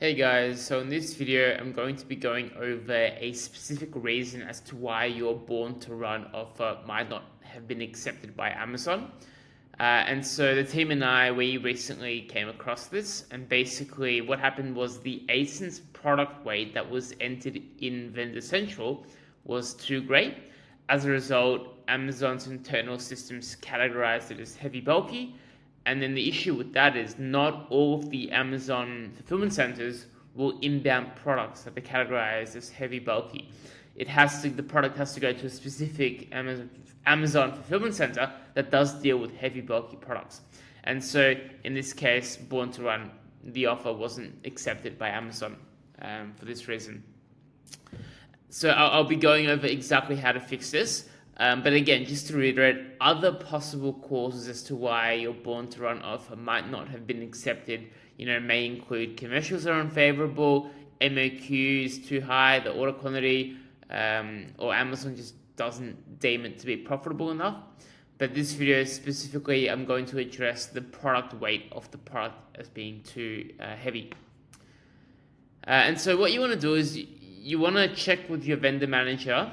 Hey guys, so in this video I'm going to be going over a specific reason as to why your Born to Run offer might not have been accepted by Amazon. And so the team and we recently came across this, and basically what happened was the ASIN's product weight that was entered in Vendor Central was too great. As a result, Amazon's internal systems categorized it as heavy bulky, and then the issue with that is not all of the Amazon fulfillment centers will inbound products that they categorize as heavy bulky. The product has to go to a specific Amazon fulfillment center that does deal with heavy bulky products. And so in this case, Born to Run, the offer wasn't accepted by Amazon for this reason. So I'll be going over exactly how to fix this. But again, just to reiterate, other possible causes as to why your Born to Run offer might not have been accepted, may include commercials are unfavorable, MOQs too high, the order quantity, or Amazon just doesn't deem it to be profitable enough. But this video specifically, I'm going to address the product weight of the product as being too heavy. And so what you want to do is you want to check with your vendor manager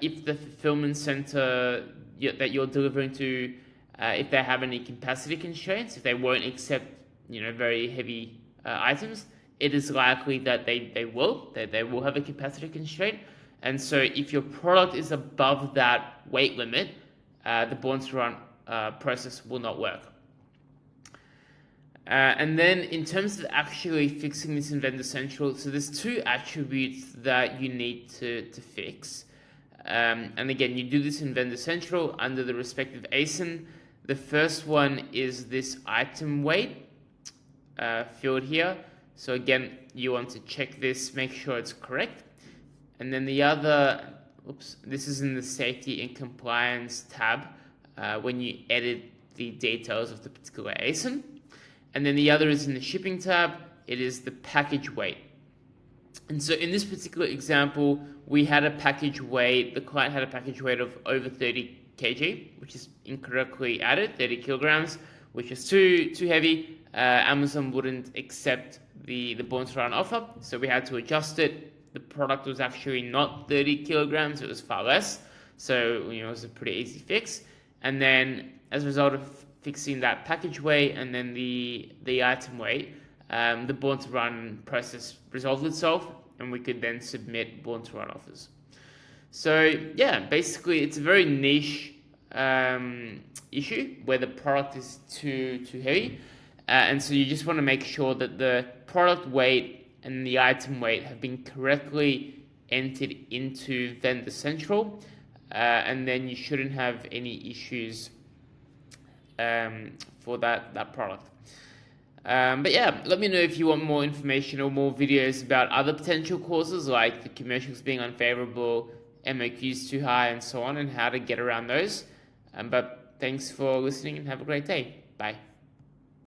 if the fulfillment center that you're delivering to, if they have any capacity constraints, if they won't accept, very heavy items, it is likely that they will have a capacity constraint. And so if your product is above that weight limit, the Born to Run process will not work. And then in terms of actually fixing this in Vendor Central, so there's two attributes that you need to fix. And again, you do this in Vendor Central under the respective ASIN. The first one is this item weight field here. So again, you want to check this, make sure it's correct. And then the other, this is in the Safety and Compliance tab when you edit the details of the particular ASIN. And then the other is in the Shipping tab. It is the package weight. And so in this particular example, we had a package weight, the client had a package weight of over 30 kg, which is incorrectly added, 30 kilograms, which is too heavy. Amazon wouldn't accept the Born to Run offer, so we had to adjust it. The product was actually not 30 kilograms, it was far less. So, it was a pretty easy fix. And then as a result of fixing that package weight and then the item weight, the Born to Run process resolved itself, and we could then submit Born to Run offers. So yeah, basically it's a very niche issue where the product is too heavy, and so you just want to make sure that the product weight and the item weight have been correctly entered into Vendor Central, and then you shouldn't have any issues for that product. But yeah, let me know if you want more information or more videos about other potential causes like the commercials being unfavorable, MOQs too high, and so on, and how to get around those. But thanks for listening and have a great day. Bye.